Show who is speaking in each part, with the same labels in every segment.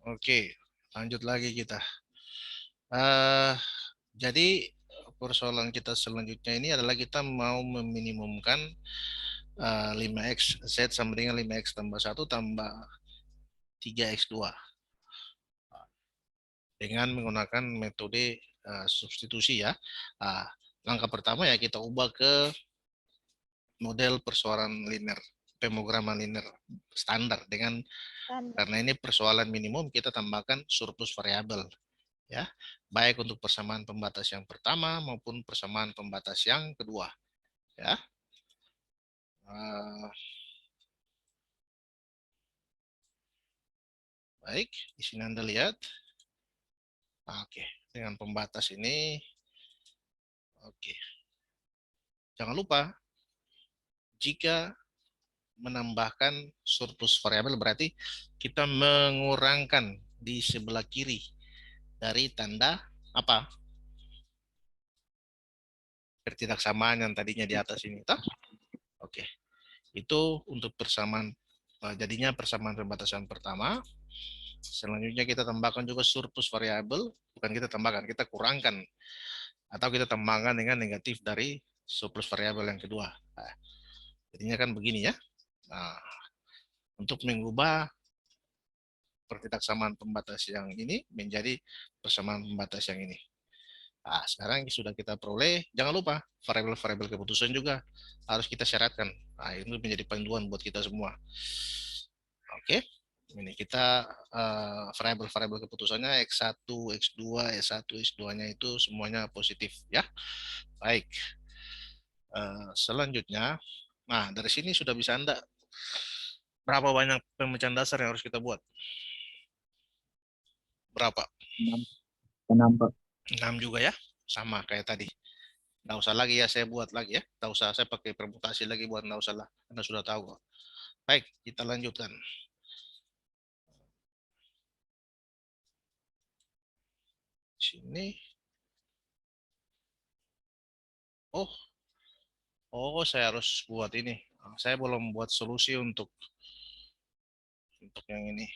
Speaker 1: Oke, lanjut lagi kita. Eh, jadi persoalan kita selanjutnya ini adalah kita mau meminimumkan 5x Z sama dengan 5x tambah 1 tambah 3x2 dengan menggunakan metode substitusi ya. Ah, langkah pertama ya kita ubah ke model persoalan linear, pemrograman linear standar dengan
Speaker 2: Standar.
Speaker 1: karena ini persoalan minimum kita tambahkan surplus variabel ya, baik untuk persamaan pembatas yang pertama maupun persamaan pembatas yang kedua ya. Uh, Baik, di sini Anda lihat. Oke, dengan pembatas ini, oke. Jangan lupa jika menambahkan surplus variabel berarti kita mengurangkan di sebelah kiri dari tanda apa? Ketidaksamaan yang tadinya di atas ini, toh? Oke. Itu untuk persamaan jadinya persamaan pembatasan pertama. Selanjutnya kita tambahkan juga surplus variabel, bukan kita tambahkan, kita kurangkan atau kita tambahkan dengan negatif dari surplus variabel yang kedua. Nah, jadinya kan begini ya. Nah, untuk mengubah pertidaksamaan pembatas yang ini menjadi persamaan pembatas yang ini. Nah, sekarang sudah kita peroleh, jangan lupa variabel-variabel keputusan juga harus kita syaratkan. Nah, itu menjadi panduan buat kita semua. Oke, ini kita variabel-variabel keputusannya X1, X2, S1, X2-nya itu semuanya positif ya. Baik, selanjutnya, nah dari sini sudah bisa Anda berapa banyak pemecahan dasar yang harus kita buat? Berapa?
Speaker 3: 6. 6, Pak.
Speaker 1: 6 juga ya, sama kayak tadi. Nggak usah lagi ya saya buat lagi ya, nggak usah saya pakai permutasi lagi buat, nggak usah lah, Anda sudah tahu kok. Baik, kita lanjutkan. Sini, oh, oh saya harus buat ini. Saya belum buat solusi untuk yang ini.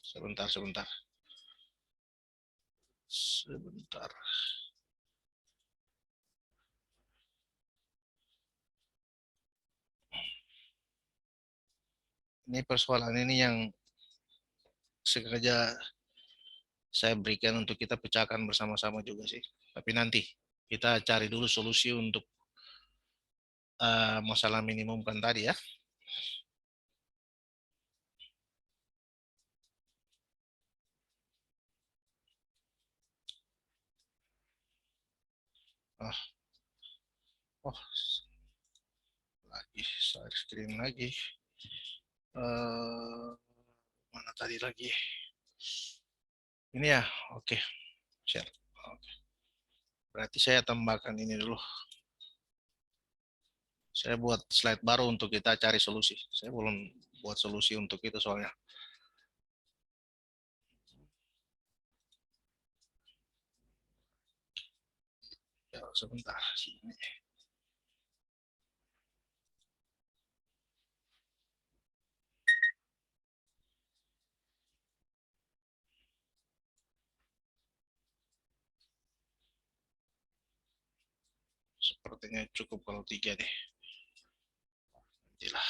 Speaker 1: Sebentar, sebentar. Sebentar. Ini persoalan ini yang sengaja saya berikan untuk kita pecahkan bersama-sama juga sih. Tapi nanti kita cari dulu solusi untuk masalah minimum kan tadi ya. Oh, oh lagi share screen lagi. Uh, Mana tadi lagi? Ini ya, oke. Share. Oke. Berarti saya tambahkan ini dulu. Saya buat slide baru untuk kita cari solusi. Saya belum buat solusi untuk itu soalnya. Ya, sebentar. Sini. Sepertinya cukup kalau 3 deh. Nantilah.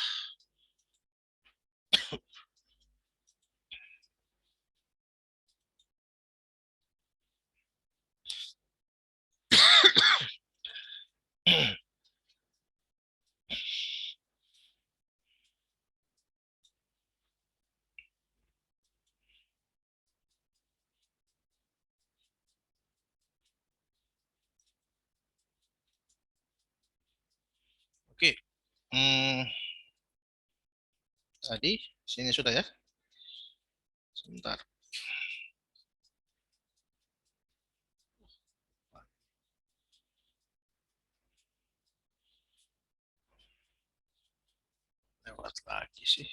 Speaker 1: Oke. Hmm, tadi sini sudah ya. Sebentar. Lewat lagi sih.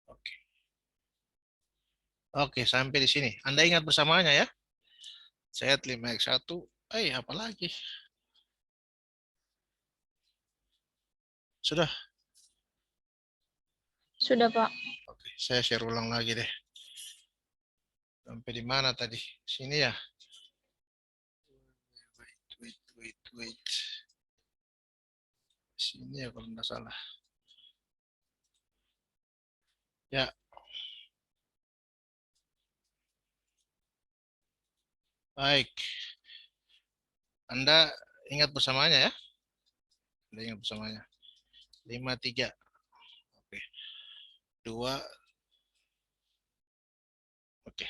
Speaker 1: Oke. Oke, sampai di sini. Anda ingat bersamanya ya? Saya 5x1. Apa lagi? Sudah.
Speaker 2: Sudah, Pak.
Speaker 1: Oke, saya share ulang lagi deh. Sampai di mana tadi? Sini ya. Wait. Sini ya kalau nggak salah. Ya. Baik. Anda ingat bersamanya ya? Anda ingat bersamanya. 53. Oke. 2. Oke.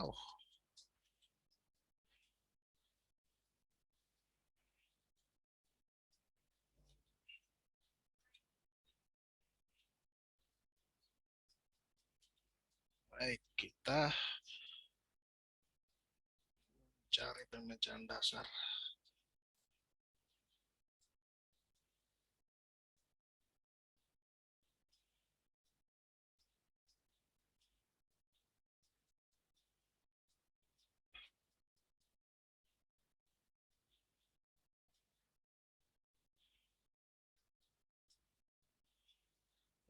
Speaker 1: Oh. Baik, kita cari pemecahan dasar.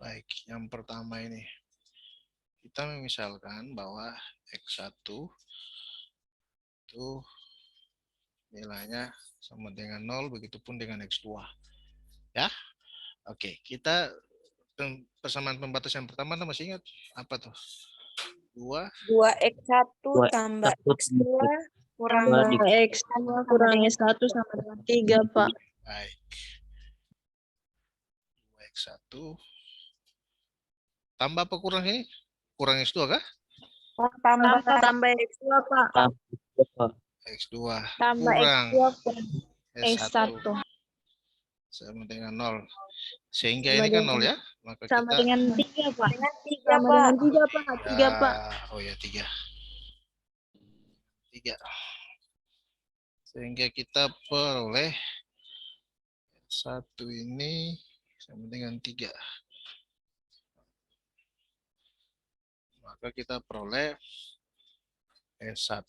Speaker 1: Baik, yang pertama ini. Kita memisalkan bahwa X1 itu nilainya sama dengan 0, begitupun dengan X2. Ya, oke. Kita persamaan pembatas yang pertama, masih ingat apa tuh?
Speaker 4: 2x1 tambah x2 kurang
Speaker 2: X2 kurang S1 sama dengan 3, Pak.
Speaker 1: Baik. 2x1 tambah apa kurang ini? Kurang X2 kah?
Speaker 2: Tambah X2, Pak.
Speaker 1: X2
Speaker 2: Tambah
Speaker 1: kurang
Speaker 2: X2 kurang
Speaker 1: S1
Speaker 2: S1.
Speaker 1: sama dengan 0. Sehingga ini kan 0 ya. Maka
Speaker 2: Sama
Speaker 1: kita
Speaker 2: dengan 3, Pak.
Speaker 4: dengan 3,
Speaker 2: Sama
Speaker 4: Pak.
Speaker 2: dengan 3, Pak. 3, Pak.
Speaker 1: Oh ya, 3. Sehingga kita peroleh 1 ini sama dengan 3. Maka kita peroleh S1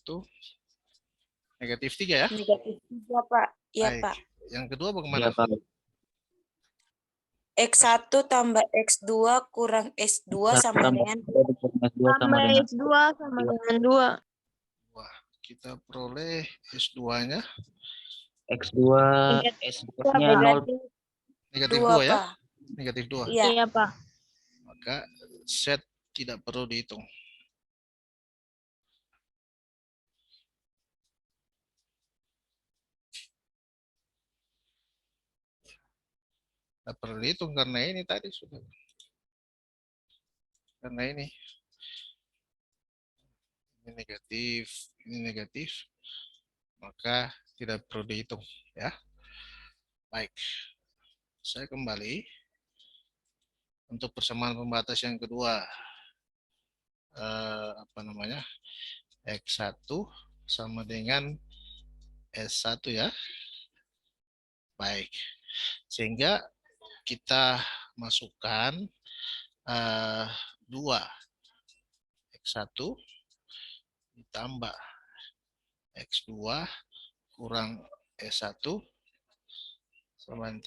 Speaker 1: negatif 3 ya.
Speaker 4: Negatif 3, Pak. Iya,
Speaker 1: Baik.
Speaker 4: Pak.
Speaker 1: Yang kedua bagaimana?
Speaker 4: X1 tambah X2 kurang S2 sama dengan
Speaker 2: Tambah X2 sama dengan 2.
Speaker 1: Wah, kita peroleh S2-nya
Speaker 3: X2 S2-nya 0.
Speaker 1: negatif
Speaker 4: 2,
Speaker 1: 2 ya.
Speaker 4: Pak.
Speaker 1: Negatif 2.
Speaker 4: Iya,
Speaker 2: Pak.
Speaker 1: Maka set tidak perlu dihitung. Tidak perlu dihitung karena ini tadi sudah. Karena ini negatif, maka tidak perlu dihitung ya. Baik, saya kembali untuk persamaan pembatas yang kedua. X1 sama dengan S1 ya. Baik, sehingga kita masukkan 2 X1 ditambah X2 kurang S1 sama 3.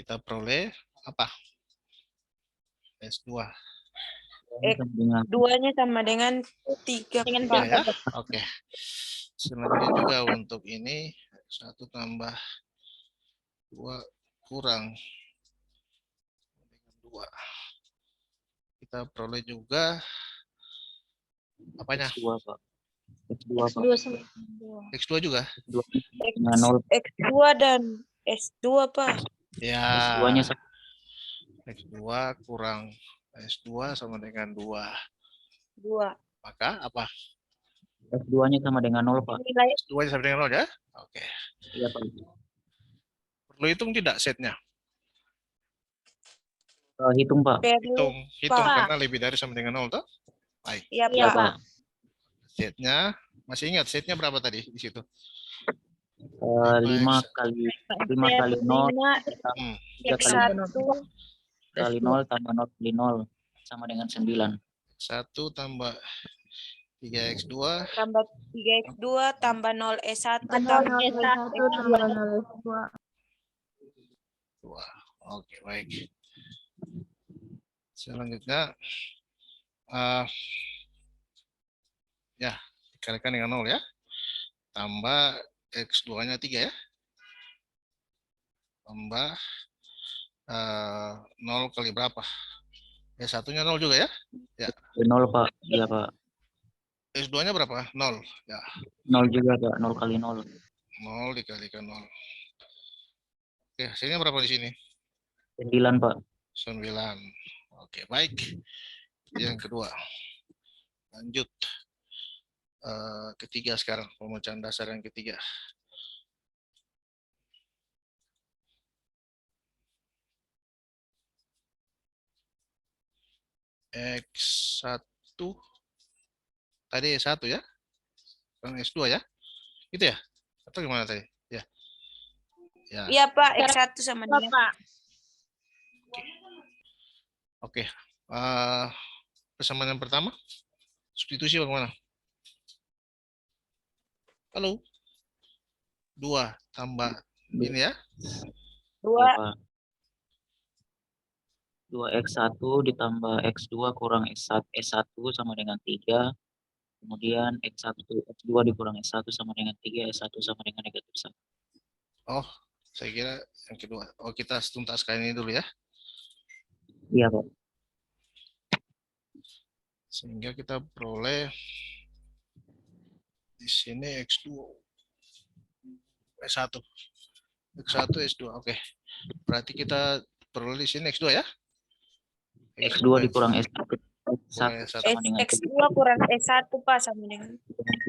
Speaker 1: Kita peroleh apa? S2.
Speaker 4: X2-nya sama dengan 3, Pak.
Speaker 1: Ya? Oke. Selanjutnya juga untuk ini 1 tambah 2 kurang 2. Kita peroleh juga apanya?
Speaker 3: X2, Pak.
Speaker 2: X2 sama
Speaker 1: X2 juga?
Speaker 4: X2 dan S2, Pak.
Speaker 1: Ya.
Speaker 3: S2-nya
Speaker 1: X2 kurang S2 sama dengan 2.
Speaker 4: 2.
Speaker 1: Maka apa?
Speaker 3: S2-nya sama dengan 0, Pak.
Speaker 1: S2-nya sama dengan 0 ya? Oke.
Speaker 3: Iya, Pak.
Speaker 1: Perlu hitung tidak setnya?
Speaker 3: Hitung, Pak.
Speaker 1: Hitung
Speaker 4: Pak.
Speaker 1: karena lebih dari sama dengan 0 toh? Baik.
Speaker 4: Iya,
Speaker 2: Iya,
Speaker 4: Pak.
Speaker 2: Pak.
Speaker 1: Setnya masih ingat setnya berapa tadi di situ?
Speaker 3: 5 kali 0
Speaker 4: X1
Speaker 3: kali 0 tambah 0 kali 0 sama dengan 9.
Speaker 1: 1 tambah 3x2
Speaker 4: tambah 3x2 tambah 0S1
Speaker 2: Nol
Speaker 4: tambah
Speaker 2: S1 tambah 0 S2.
Speaker 1: 2. Oke, baik. Selanjutnya ya, dikalikan dengan 0 ya. Tambah x2-nya 3 ya. Tambah 0 kali berapa? S1-nya 0 juga ya?
Speaker 3: 0 Pak. Iya Pak.
Speaker 1: S2-nya berapa? 0. Ya,
Speaker 3: 0 juga Pak. 0 kali 0.
Speaker 1: 0 dikalikan 0. Oke, hasilnya berapa di sini?
Speaker 3: 9 Pak.
Speaker 1: 9. Oke, baik. Yang kedua. Lanjut. Ketiga sekarang, pemecahan dasar yang ketiga. X1 tadi S1 ya? Sekarang S2 ya? Gitu ya? Atau gimana tadi? Ya. Ya.
Speaker 4: Iya Pak, X1 sama dengan
Speaker 2: Pak.
Speaker 1: Oke. Persamaan yang pertama, substitusi bagaimana? Halo? 2 tambah ini ya?
Speaker 4: 2
Speaker 3: Iya Pak. 2x1 ditambah x2 kurang S1 sama dengan 3. Kemudian x2 dikurang S1 sama dengan 3, S1 sama dengan negatif 1.
Speaker 1: Oh, saya kira yang kedua. Oh, kita tuntaskan ini dulu ya.
Speaker 3: Iya Pak.
Speaker 1: Sehingga kita peroleh di sini X2 S1 X1 S2. Oke. Berarti kita peroleh di sini X2 ya?
Speaker 3: X2 dikurang S1
Speaker 1: kurang S1
Speaker 3: sama dengan
Speaker 4: X2 kurang S1 Pak sama dengan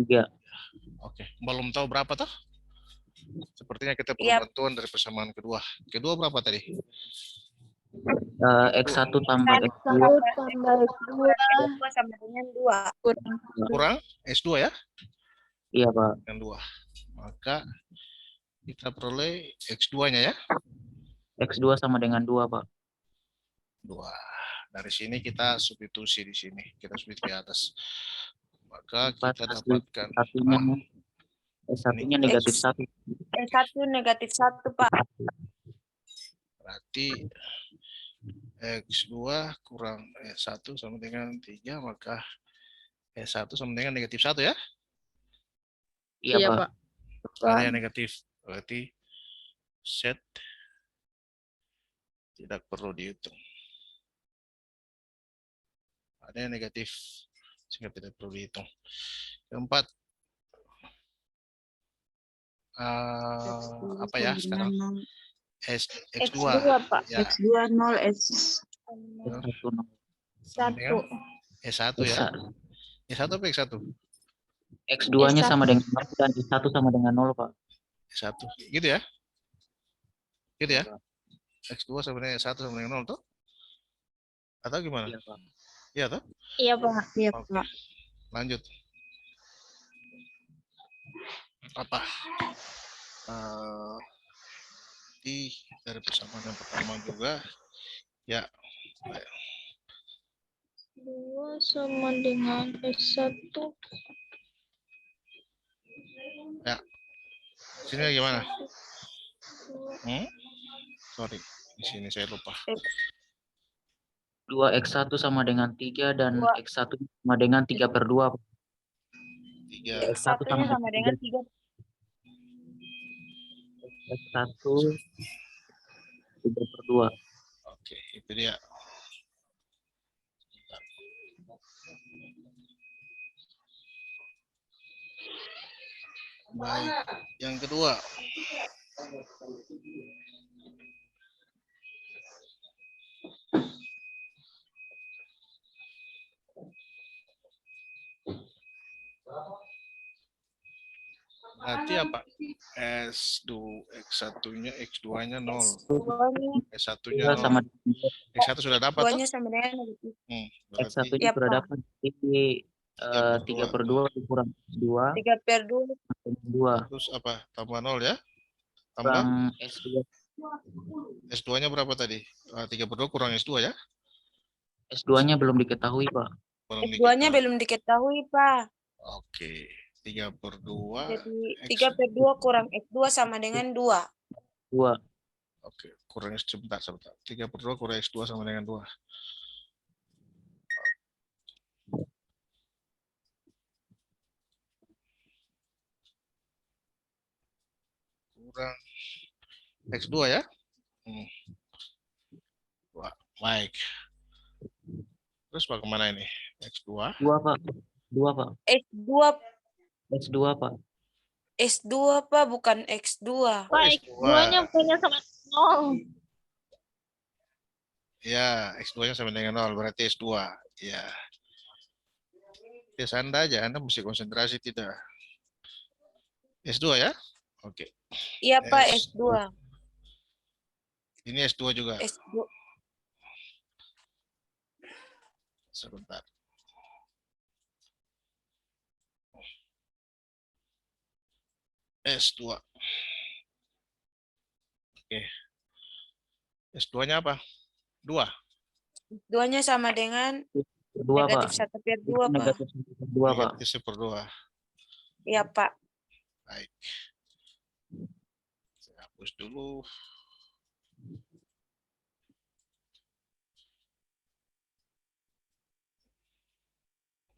Speaker 3: 3.
Speaker 1: Oke, belum tahu berapa toh? Sepertinya kita perlu
Speaker 4: Iya.
Speaker 1: bantuan dari persamaan kedua. Kedua berapa tadi?
Speaker 3: X1 tambah X2
Speaker 2: tambah S2
Speaker 4: S2 sama dengan 2.
Speaker 1: Kurang S2 ya?
Speaker 3: Iya Pak.
Speaker 1: Dengan 2. Maka kita peroleh X2-nya ya?
Speaker 3: X2 sama dengan 2 Pak.
Speaker 1: 2. Dari sini kita substitusi di sini. Kita substitusi di atas. Maka
Speaker 3: 4
Speaker 1: kita
Speaker 3: hasil
Speaker 1: dapatkan
Speaker 3: S1-nya negatif 1.
Speaker 4: S1 negatif 1 Pak.
Speaker 1: berarti X2 kurang S1 sama dengan 3, maka S1 sama dengan negatif 1 ya?
Speaker 3: Iya Pak.
Speaker 1: Ada yang negatif. Berarti set tidak perlu dihitung. Ada yang negatif sehingga tidak perlu dihitung. Keempat, apa ya sekarang? X2
Speaker 4: Pak.
Speaker 1: ya.
Speaker 2: X2 0
Speaker 1: Sama dengan S1 ya.
Speaker 3: S1.
Speaker 1: S1 apa X1?
Speaker 3: X2-nya sama dengan 0 dan S1 sama dengan 0 Pak.
Speaker 1: S1. Gitu ya? Gitu ya? X2 sama dengan S1 sama dengan 0 tuh? Atau gimana?
Speaker 3: Iya Pak.
Speaker 1: Iya tuh?
Speaker 2: Iya Pak. Iya
Speaker 1: Oke.
Speaker 2: Pak.
Speaker 1: Lanjut. Apa? Dari persamaan yang pertama juga. Ya.
Speaker 2: 2 sama dengan S1.
Speaker 1: Ya. Sini gimana? Sorry. Di sini saya lupa.
Speaker 3: 2x1 sama dengan 3 dan x1 sama dengan 3/2.
Speaker 1: 3.
Speaker 3: X1
Speaker 4: sama dengan 3.
Speaker 3: X1 3/2.
Speaker 1: Oke, itu dia. Baik, yang kedua. Berarti apa? X1-nya, X2-nya 0. S1-nya 0.
Speaker 3: Sama
Speaker 1: X1 sudah dapat toh?
Speaker 4: 2-nya sama dengan negatif.
Speaker 1: Berarti
Speaker 3: X1-nya sudah dapat. Jadi 3/2 dikurang X2
Speaker 4: 3/2
Speaker 3: 2
Speaker 1: terus apa? Tambah 0 ya? Tambah
Speaker 3: kurang S2.
Speaker 1: S2-nya berapa tadi? 3/2 kurang S2 ya?
Speaker 3: S2-nya belum diketahui Pak.
Speaker 1: Belum
Speaker 4: S2-nya
Speaker 1: diketahui.
Speaker 4: belum diketahui Pak.
Speaker 1: Oke, 3/2
Speaker 4: Jadi
Speaker 1: X.
Speaker 4: 3/2 kurang X2 sama dengan 2.
Speaker 3: 2.
Speaker 1: Oke, kurang sebentar. 3/2 kurang X2 sama dengan 2. Kurang X2 ya. Wah, baik. Terus bagaimana ini? X2.
Speaker 3: 2, Pak. 2, Pak.
Speaker 4: X2
Speaker 3: X2, Pak.
Speaker 4: S2 Pak, bukan X2.
Speaker 2: Pak, X2-nya punya sama 0.
Speaker 1: Ya, X2-nya sama dengan 0, berarti S2. Ya. Ya, Anda aja, Anda mesti konsentrasi tidak. S2 ya? Oke.
Speaker 4: Iya Pak, S2.
Speaker 1: Ini S2 juga.
Speaker 4: S2.
Speaker 1: Sebentar. S2. Oke. S2-nya apa? 2.
Speaker 4: S2-nya sama dengan
Speaker 3: 2, Pak.
Speaker 4: negatif 1/2 Pak.
Speaker 3: Negatif 1/2, Pak.
Speaker 1: Negatif 1/2.
Speaker 4: Iya Pak.
Speaker 1: Baik. Saya hapus dulu.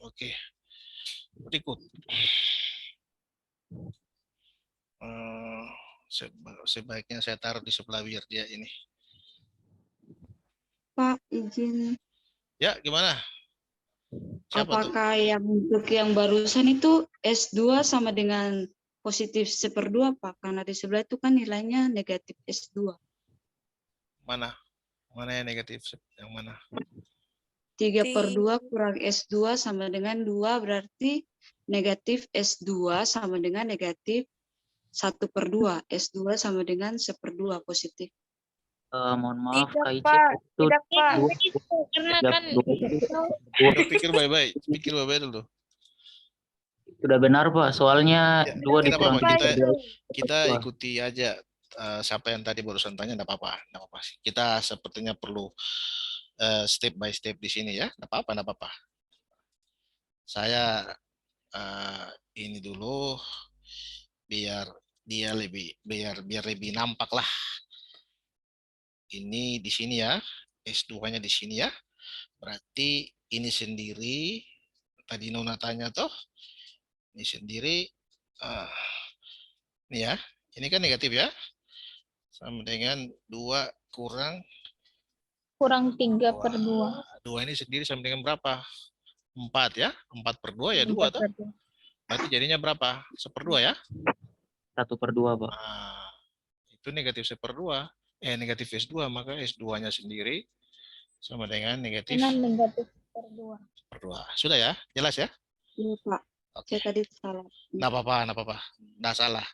Speaker 1: Oke. Berikut. Sebaiknya saya taruh di sebelah biar dia ini.
Speaker 5: Pak, izin.
Speaker 1: Ya, gimana? Siapa tuh?
Speaker 5: Apakah yang untuk yang barusan itu S2 sama dengan positif 1/2, Pak? Karena di sebelah itu kan nilainya negatif S2.
Speaker 1: Mana? Mana yang negatif? Yang mana?
Speaker 5: 3/2 kurang S2 sama dengan 2, berarti negatif S2 sama dengan negatif 1/2. S2 sama dengan 1/2 positif.
Speaker 3: Mohon maaf,
Speaker 4: Tidak
Speaker 3: Kak Ici.
Speaker 4: Pak.
Speaker 3: Itu
Speaker 4: Tidak Pak.
Speaker 2: Karena kan
Speaker 1: Udah pikir baik-baik. Pikir baik-baik dulu.
Speaker 3: sudah benar, Pak. Soalnya
Speaker 1: Ya,
Speaker 3: 2
Speaker 1: tidak
Speaker 3: dikurang
Speaker 1: apa-apa.
Speaker 3: 3.
Speaker 1: Kita ikuti aja siapa yang tadi barusan tanya, enggak apa-apa. Enggak apa-apa. Kita sepertinya perlu step by step di sini ya. Enggak apa-apa, enggak apa-apa. Saya ini dulu biar dia biar lebih nampak lah. Ini di sini ya. S2-nya di sini ya. Berarti ini sendiri tadi Nona tanya toh. Ini sendiri ini ya. Ini kan negatif ya. Sama dengan 2 kurang
Speaker 2: 3/2.
Speaker 1: 2 ini sendiri sama dengan berapa? 4 ya. 4/2 ya 2 toh. Berarti jadinya berapa? 1/2 ya.
Speaker 3: 1/2, Pak.
Speaker 1: Nah, itu negatif 1/2. Negatif S2, maka S2-nya sendiri sama dengan negatif
Speaker 2: Negatif 1/2.
Speaker 1: 1/2. Sudah ya? Jelas ya?
Speaker 5: Iya, Pak.
Speaker 1: Oke.
Speaker 5: Saya tadi salah.
Speaker 1: Nggak apa-apa, nggak apa-apa. Nggak salah.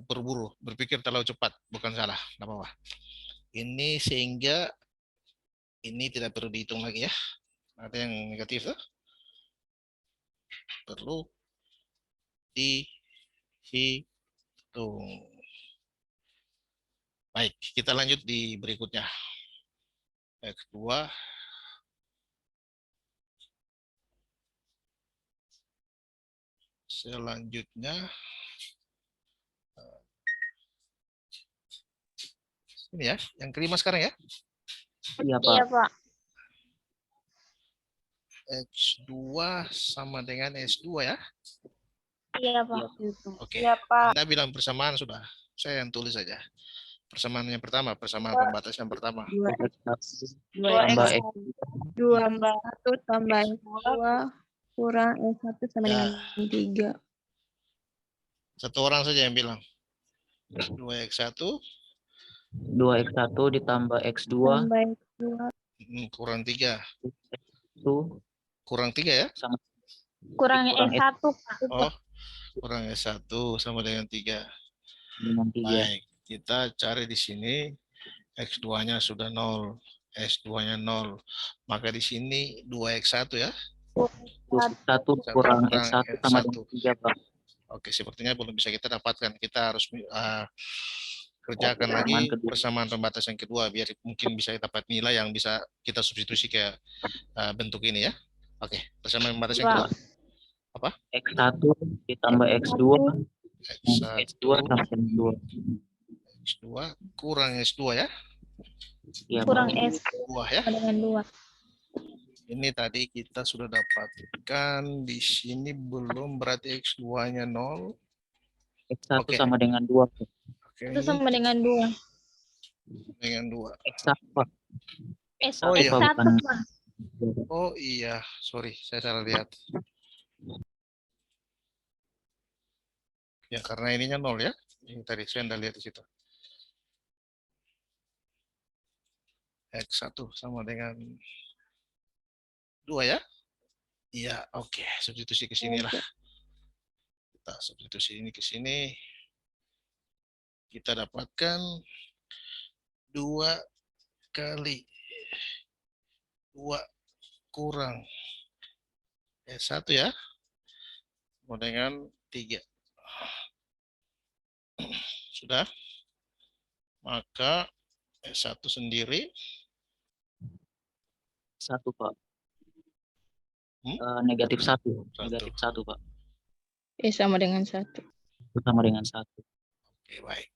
Speaker 1: Buru-buru, berpikir terlalu cepat, bukan salah. Nggak apa-apa. Ini sehingga ini tidak perlu dihitung lagi ya. Ada yang negatif tuh. Perlu dihitung. Baik, kita lanjut di berikutnya. X2. Selanjutnya. Ini ya, yang kelima sekarang ya.
Speaker 3: Iya, Pak.
Speaker 2: Iya Pak.
Speaker 1: X2 sama dengan S2 ya.
Speaker 2: Iya Pak.
Speaker 1: Oke.
Speaker 4: Iya Pak.
Speaker 1: Anda bilang persamaan sudah. Saya yang tulis saja. Persamaan yang pertama, persamaan pembatas yang pertama.
Speaker 5: 2
Speaker 3: Tambah
Speaker 5: X.
Speaker 2: 1 tambah X2 kurang S1 sama
Speaker 1: Ya.
Speaker 2: dengan 3.
Speaker 1: Satu orang saja yang bilang. 2X1
Speaker 3: 2X1 ditambah X2
Speaker 2: Tambah X2
Speaker 1: kurang 3.
Speaker 3: itu
Speaker 1: Kurang 3 ya?
Speaker 3: sama
Speaker 2: kurang
Speaker 3: Kurang
Speaker 2: S1 Pak.
Speaker 1: Oh, kurang S1 sama dengan 3.
Speaker 3: dengan 3.
Speaker 1: Baik, kita cari di sini X2-nya sudah 0, S2-nya 0. Maka di sini 2X1 ya.
Speaker 3: 1 kurang S1 sama dengan 3, Pak.
Speaker 1: Oke, sepertinya belum bisa kita dapatkan. Kita harus kerjakan lagi persamaan pembatas yang kedua biar mungkin bisa dapat nilai yang bisa kita substitusi ke bentuk ini ya. Oke, persamaan pembatas yang kedua.
Speaker 3: X1 ditambah X2
Speaker 1: X1
Speaker 3: sama dengan 2.
Speaker 1: X2 kurang S2 ya.
Speaker 3: Iya, Pak.
Speaker 2: Kurang S
Speaker 1: 2 ya.
Speaker 2: sama dengan 2.
Speaker 1: Ini tadi kita sudah dapatkan di sini belum, berarti X2-nya 0.
Speaker 3: X1
Speaker 1: Oke.
Speaker 3: sama dengan 2. Pak.
Speaker 1: Oke,
Speaker 2: Itu sama dengan 2.
Speaker 1: dengan 2.
Speaker 3: X1, Pak.
Speaker 2: S1,
Speaker 1: Oh, iya.
Speaker 3: Pak, bukan.
Speaker 2: Pak.
Speaker 1: Oh iya, sorry, saya salah lihat. Ya, karena ininya 0 ya. Ini tadi saya anda lihat di situ. X1 sama dengan 2 ya. Iya, oke. Substitusi ke sini lah. Kita substitusi ini ke sini. Kita dapatkan 2 kali 2 kurang S1 ya. Sama dengan 3. Sudah. Maka S1 sendiri
Speaker 3: 1, Pak.
Speaker 1: Hmm?
Speaker 3: Negatif 1.
Speaker 1: 1.
Speaker 3: Negatif 1, Pak.
Speaker 2: Sama dengan 1.
Speaker 3: Itu sama dengan 1.
Speaker 1: Oke, baik.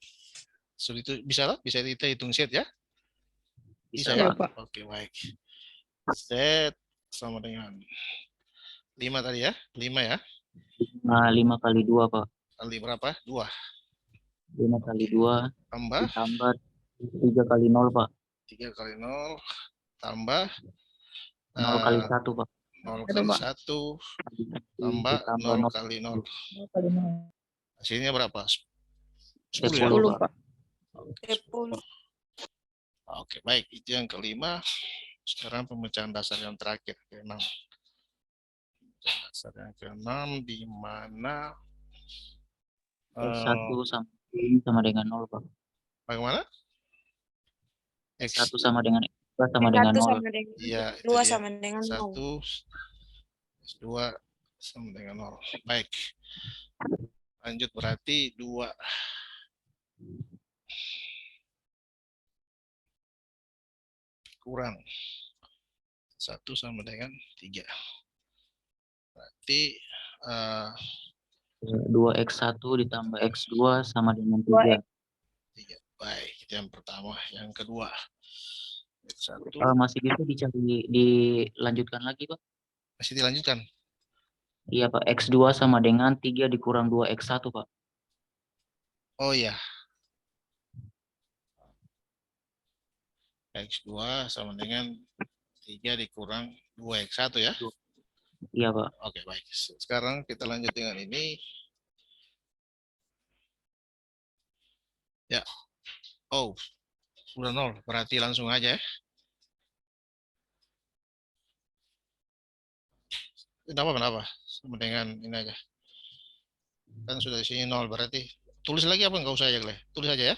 Speaker 1: So, itu bisa lah, bisa kita hitung set ya.
Speaker 3: Bisa,
Speaker 1: ya,
Speaker 3: Pak.
Speaker 2: Pak.
Speaker 1: Oke, baik. Set sama dengan 5 tadi ya. 5 ya.
Speaker 3: 5 kali 2, Pak.
Speaker 1: Kali berapa? 2.
Speaker 3: 5 kali 2
Speaker 1: Tambah
Speaker 3: ditambah 3 kali 0, Pak.
Speaker 1: 3 kali 0 tambah
Speaker 3: 0 kali 1, Pak.
Speaker 1: 0
Speaker 2: Satu,
Speaker 1: kali
Speaker 2: Pak.
Speaker 1: 1 tambah 0 kali 0.
Speaker 2: 0 kali 0.
Speaker 1: Hasilnya berapa? 10 ya?
Speaker 3: 10,
Speaker 2: 10, Pak.
Speaker 4: 10.
Speaker 1: Oke, baik. Itu yang kelima. Sekarang pemecahan dasar yang terakhir, ke-6. Pemecahan dasar yang ke-6 di mana
Speaker 3: X1 sama dengan 0, Pak.
Speaker 1: bagaimana?
Speaker 3: X1 sama dengan X2 sama dengan
Speaker 4: 1
Speaker 3: 0.
Speaker 4: sama dengan
Speaker 1: Iya, itu
Speaker 4: 2
Speaker 1: dia.
Speaker 4: sama dengan 0.
Speaker 1: 1 S2 sama dengan 0. Baik. Lanjut, berarti 2 kurang 1 sama dengan 3. Berarti
Speaker 3: 2X1 ditambah X2 sama dengan 3.
Speaker 1: 3. Baik, itu yang pertama. Yang kedua, X1
Speaker 3: Masih bisa dilanjutkan lagi, Pak?
Speaker 1: masih dilanjutkan.
Speaker 3: Iya, Pak. X2 sama dengan 3 dikurang 2X1, Pak.
Speaker 1: Oh iya. X2 sama dengan 3 dikurang 2X1 ya.
Speaker 3: Iya, Pak.
Speaker 1: Oke, baik. Sekarang kita lanjut dengan ini. Ya. Oh, sudah 0. Berarti langsung aja ya. Kenapa? Sama dengan ini aja. Kan sudah di sini 0, berarti tulis lagi apa enggak usah aja, Gleh? Tulis aja ya.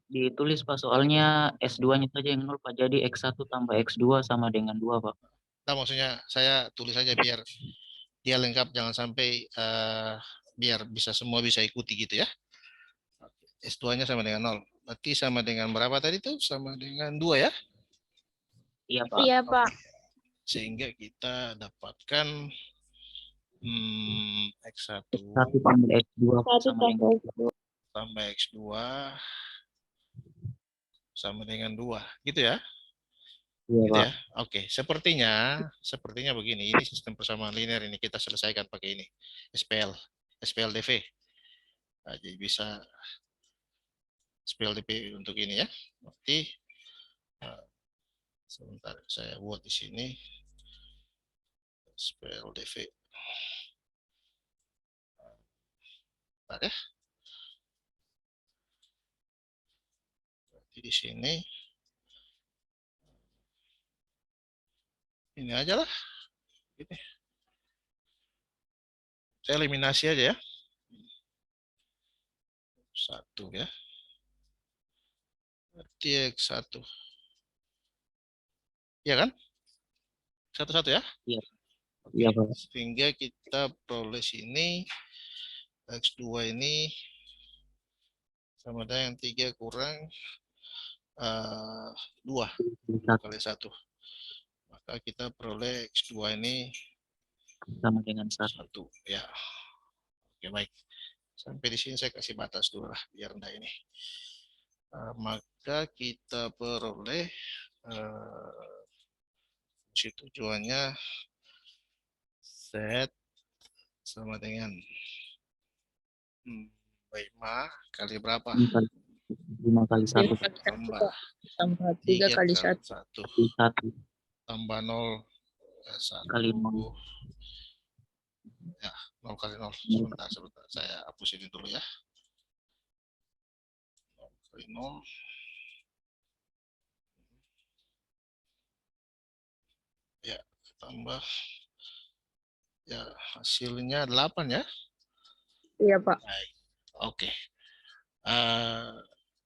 Speaker 3: Ditulis, Pak. Soalnya S2-nya saja yang 0, Pak. Jadi X1 tambah X2 sama dengan 2, Pak.
Speaker 1: Nah, maksudnya saya tulis aja biar dia lengkap, jangan sampai biar bisa semua bisa ikuti gitu ya. S2-nya sama dengan 0. Berarti sama dengan berapa tadi tuh? Sama dengan 2 ya.
Speaker 3: Iya, Pak.
Speaker 2: Iya, Pak.
Speaker 1: Sehingga kita dapatkan X1
Speaker 3: X1 tambah X2 sama dengan 2.
Speaker 1: tambah X2 sama dengan 2. Gitu ya.
Speaker 3: Iya,
Speaker 1: Gitu
Speaker 3: Pak.
Speaker 1: ya. Oke, sepertinya begini. Ini sistem persamaan linear, ini kita selesaikan pakai ini. SPLDV. Nah, jadi bisa SPLDV untuk ini ya. Berarti sebentar saya buat di sini SPLDV. Bentar ya. Berarti di sini ini aja lah. Ini. Saya eliminasi aja ya. 1 ya. Berarti X1. Iya kan? Satu-satu ya.
Speaker 3: Iya. Iya, Pak.
Speaker 1: Sehingga kita peroleh sini X2 ini sama dengan 3 kurang 2 kali 1. Maka kita peroleh X2 ini
Speaker 3: sama dengan 1.
Speaker 1: 1. Ya. Oke, baik. Sampai di sini saya kasih batas dulu lah, biar rendah ini. Maka kita peroleh fungsi tujuannya Z sama dengan 5 kali berapa?
Speaker 3: 5 kali 1
Speaker 1: Tambah
Speaker 2: Tambah
Speaker 1: 3
Speaker 2: 3 kali
Speaker 1: kali
Speaker 2: 1.
Speaker 1: 1 tambah 0
Speaker 3: kali 0.
Speaker 1: Ya, 0 kali 0. Sebentar, saya hapus ini dulu ya. 0 kali 0. Ya, tambah. Ya, hasilnya 8 ya.
Speaker 2: Iya, Pak.
Speaker 1: Baik. Oke.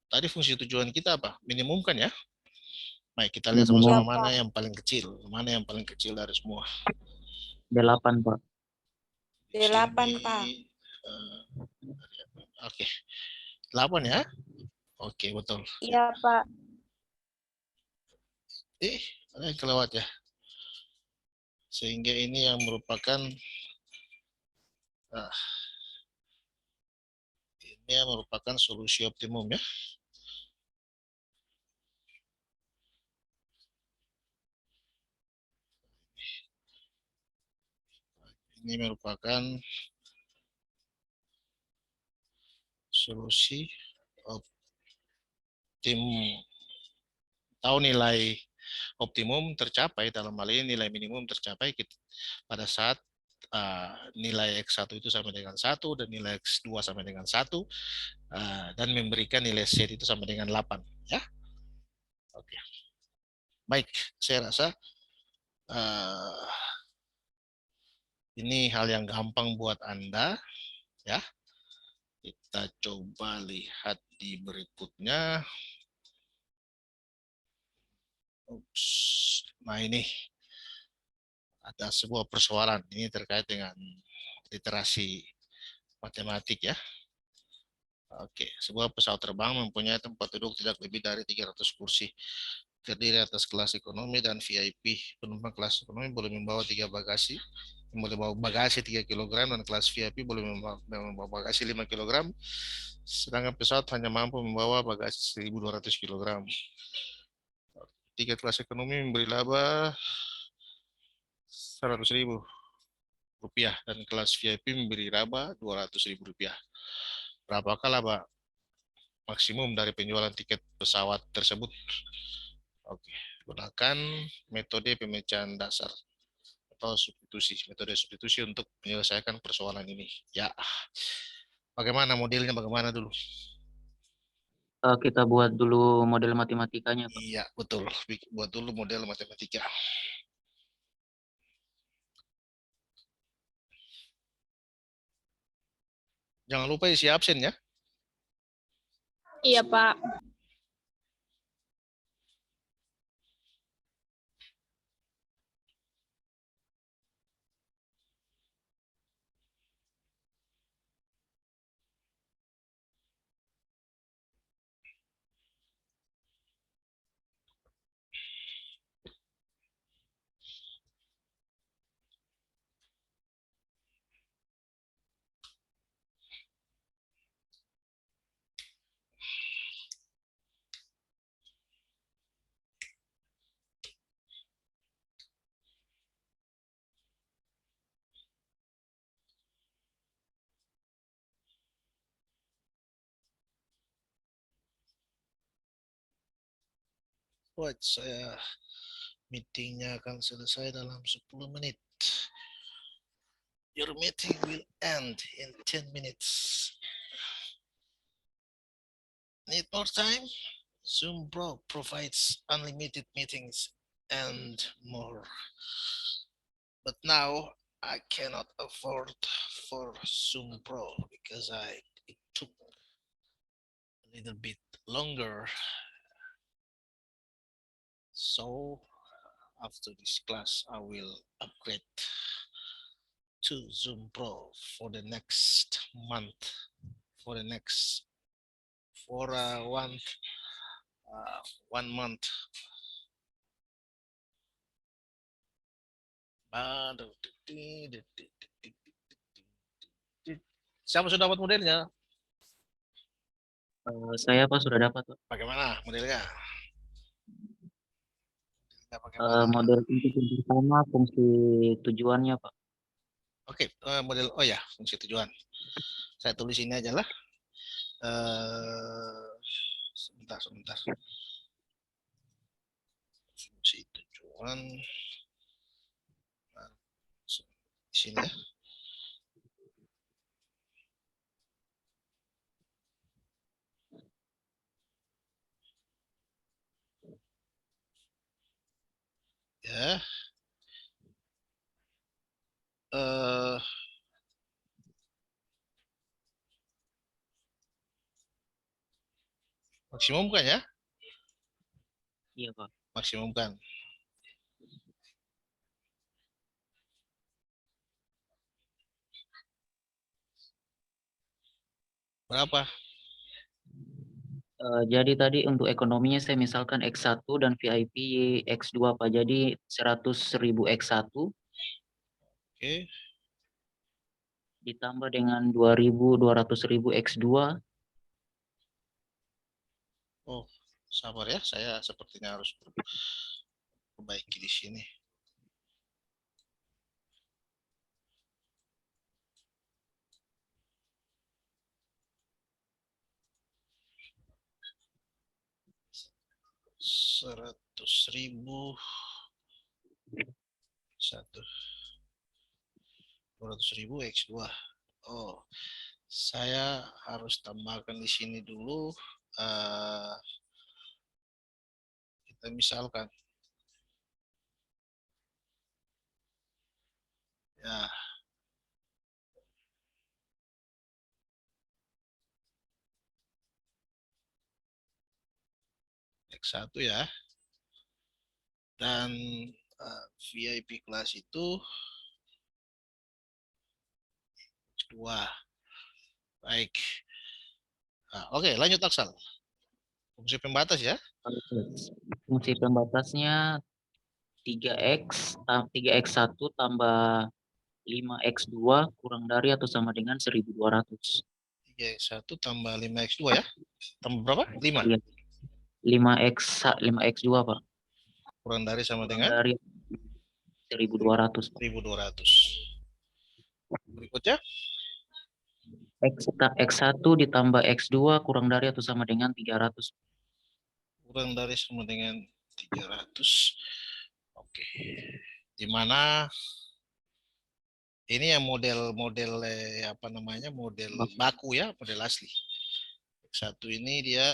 Speaker 1: Tadi fungsi tujuan kita apa? Minimum kan ya? Baik, kita lihat
Speaker 3: Minimum.
Speaker 1: sama-sama mana yang paling kecil. Mana yang paling kecil dari semua.
Speaker 3: D8, Pak.
Speaker 1: Di
Speaker 4: D8,
Speaker 1: sini,
Speaker 4: Pak.
Speaker 1: Oke. 8 ya? Oke, betul.
Speaker 4: Iya, Pak.
Speaker 1: Ada yang kelewat ya. Sehingga ini yang merupakan solusi optimum ya. Ini merupakan solusi optimum. Tahu nilai optimum tercapai, dalam hal ini nilai minimum tercapai pada saat nilai X1 itu sama dengan 1 dan nilai X2 sama dengan 1 dan memberikan nilai Z itu sama dengan 8 ya. Oke. Baik, saya rasa ini hal yang gampang buat Anda ya. Kita coba lihat di berikutnya. Nah, ini ada sebuah persoalan ini terkait dengan literasi matematik ya. Oke, sebuah pesawat terbang mempunyai tempat duduk tidak lebih dari 300 kursi. Terdiri atas kelas ekonomi dan VIP. Penumpang kelas ekonomi boleh membawa 3 bagasi, boleh bawa bagasi 3 kg, dan kelas VIP boleh membawa bagasi 5 kg. Sedangkan pesawat hanya mampu membawa bagasi 1.200 kg. Tiket kelas ekonomi memberi laba 100.000 rupiah dan kelas VIP memberi laba 200.000 rupiah. Berapakah laba maksimum dari penjualan tiket pesawat tersebut? Oke, gunakan metode pemecahan dasar atau metode substitusi untuk menyelesaikan persoalan ini. Ya, bagaimana modelnya? Bagaimana dulu?
Speaker 3: Kita buat dulu model matematikanya, Pak.
Speaker 1: Iya, betul. Buat dulu model matematika. Jangan lupa isi absen ya.
Speaker 2: Iya, Pak.
Speaker 1: Buat saya meetingnya akan selesai dalam 10 menit. Your meeting will end in 10 minutes. Need more time? Zoom Pro provides unlimited meetings and more. But now I cannot afford for Zoom Pro because it took a little bit longer. So after this class, I will upgrade to Zoom Pro for the next month. For one month Aduh. Siapa sudah dapat modelnya?
Speaker 3: Saya Pak sudah dapat Pak.
Speaker 1: Bagaimana modelnya? Bagaimana?
Speaker 3: Model untuk yang pertama fungsi tujuannya Pak.
Speaker 1: Oke, model ya fungsi tujuan. Saya tulis ini aja lah. Sebentar. Fungsi tujuan. Nah, di sini ya. Ya. Maksimum kan ya?
Speaker 3: Iya Pak.
Speaker 1: Maksimum kan. Berapa?
Speaker 3: Jadi tadi untuk ekonominya saya misalkan X1 dan VIP X2 Pak. Jadi 100.000 X1
Speaker 1: Oke.
Speaker 3: ditambah dengan 200.000 X2.
Speaker 1: Oh, sabar ya. Saya sepertinya harus perbaiki di sini. Rp100.000 200.000 X2. Oh, saya harus tambahkan di sini dulu. Kita misalkan ya X1 ya, dan VIP kelas itu X2. Baik. Oke, lanjut Aksal. Fungsi pembatas ya.
Speaker 3: Fungsi pembatasnya 3x1 tambah 5x2 kurang dari atau sama dengan 1.200.
Speaker 1: 3X1 tambah 5X2 ya. Tambah berapa? 5.
Speaker 3: Iya. 5x2 Pak.
Speaker 1: Kurang dari sama
Speaker 3: Kurang
Speaker 1: dengan
Speaker 3: dari 1.200 Pak.
Speaker 1: 1.200. Berikutnya
Speaker 3: X1 ditambah X2 kurang dari atau sama dengan 300.
Speaker 1: kurang dari sama dengan 300. Oke. Di mana ini yang model apa namanya? Model baku ya, model asli. X1 ini dia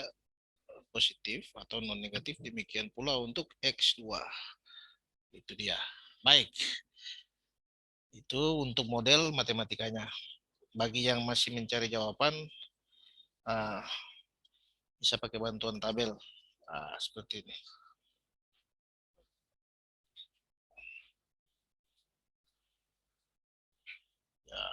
Speaker 1: positif atau non negatif, demikian pula untuk X2. Itu dia. Baik. Itu untuk model matematikanya. Bagi yang masih mencari jawaban, bisa pakai bantuan tabel. Seperti ini. Ya.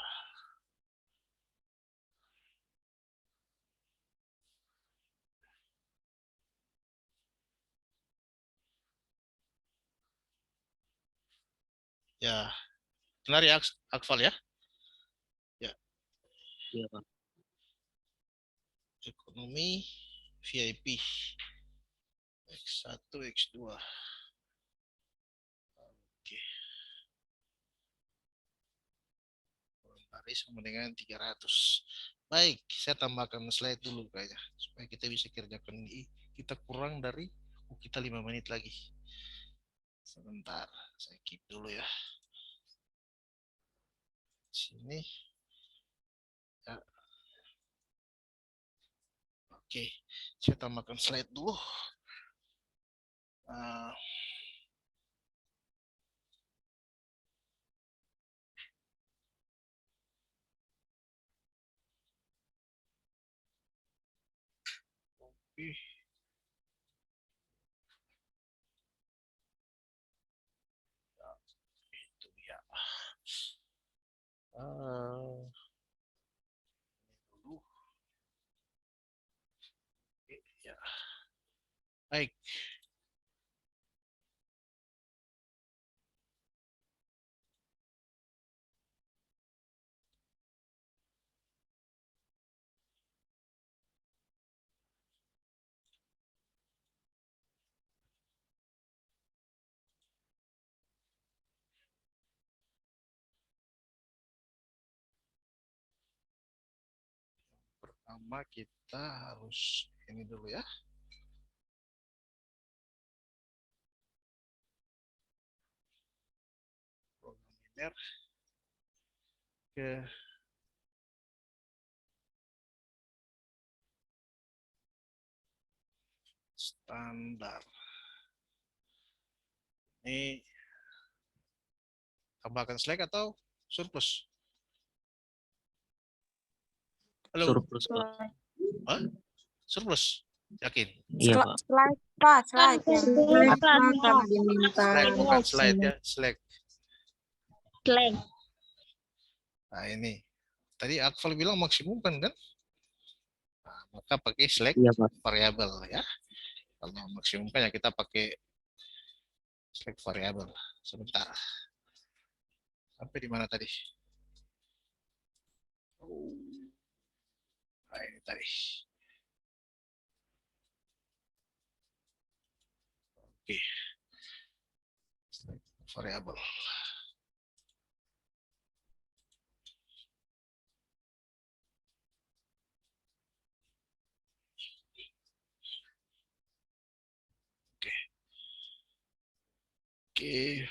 Speaker 1: Ya. Benar ya, Akval ya? Ya.
Speaker 3: Iya Pak.
Speaker 1: Ekonomi VIP. X1, X2. Oke. Hari sama dengan 300. Baik, saya tambahkan slide dulu kayaknya. Supaya kita bisa kerjakan ini. Kita kurang dari, kita 5 menit lagi. Sebentar, saya keep dulu ya. Sini. Ya. Oke, saya tambahkan slide dulu. Oke. Itu dia. Dulu. Oke, ya. Baik. Pertama kita harus ini dulu ya. Programmer ke standar. Ini tambahkan slack atau surplus? Halo,
Speaker 3: Surplus, Pak.
Speaker 1: Hah? Surplus? Yakin?
Speaker 3: Iya, Pak.
Speaker 4: Slide, Pak, slide.
Speaker 2: Apa karena diminta
Speaker 1: Slack bukan slide ya, slack. Nah ini, tadi Akval bilang maksimum kan? Nah, maka pakai slack
Speaker 3: Iya, Pak.
Speaker 1: variabel ya. Kalau maksimum kan ya kita pakai slack variabel. Sebentar. Sampai di mana tadi? Oh. Nah, ini tadi. Oke. Slack variabel. Oke.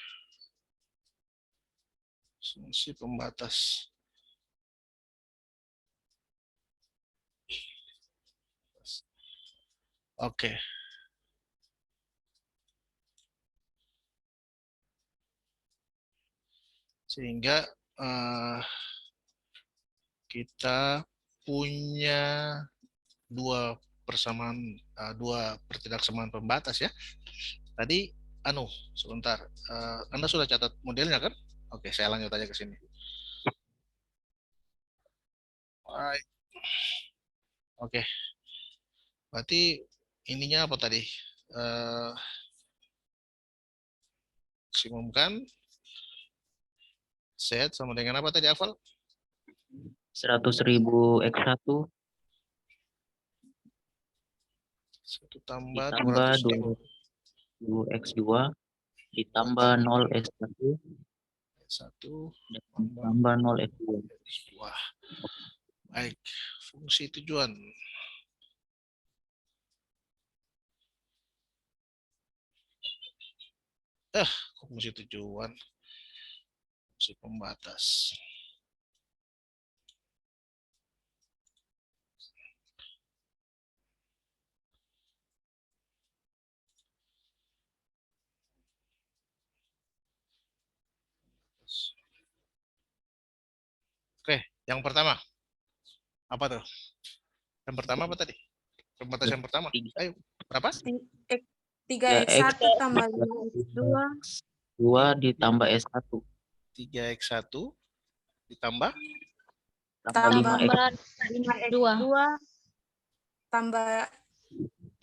Speaker 1: Fungsi pembatas. Oke. Sehingga kita punya dua pertidaksamaan pembatas ya. Tadi sebentar. Anda sudah catat modelnya kan? Oke, saya lanjut aja ke sini. Alright. Oke. Berarti ininya apa tadi? Maksimumkan set sama dengan apa tadi, Afal?
Speaker 3: 100.000 X1
Speaker 1: 1 tambah
Speaker 3: ditambah
Speaker 1: 200.000
Speaker 3: X2 ditambah 0 S1
Speaker 1: 1
Speaker 3: dan ditambah 0 S2.
Speaker 1: Wah, baik. Fungsi tujuan. Fungsi tujuan. Fungsi pembatas. Oke, yang pertama. Apa tuh? Yang pertama apa tadi? Pembatas yang pertama. Ayo, berapa?
Speaker 4: 3X1 tambah 5X2.
Speaker 3: 2 ditambah S1
Speaker 1: 3X1 ditambah
Speaker 3: tambah 5X
Speaker 4: 5X2 tambah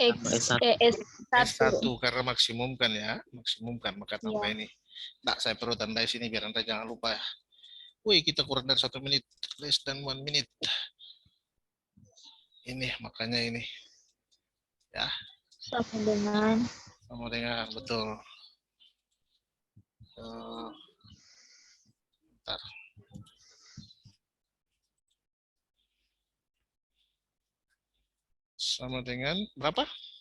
Speaker 1: S1 karena maksimum kan ya. Maksimum kan, maka tambah ini. Nah, saya perlu tandai sini biar Anda jangan lupa ya. Wih, kita kurang dari 1 menit. Less than 1 minute. Ini, makanya ini. Ya. Sama dengan, betul. Bentar. Sama dengan berapa?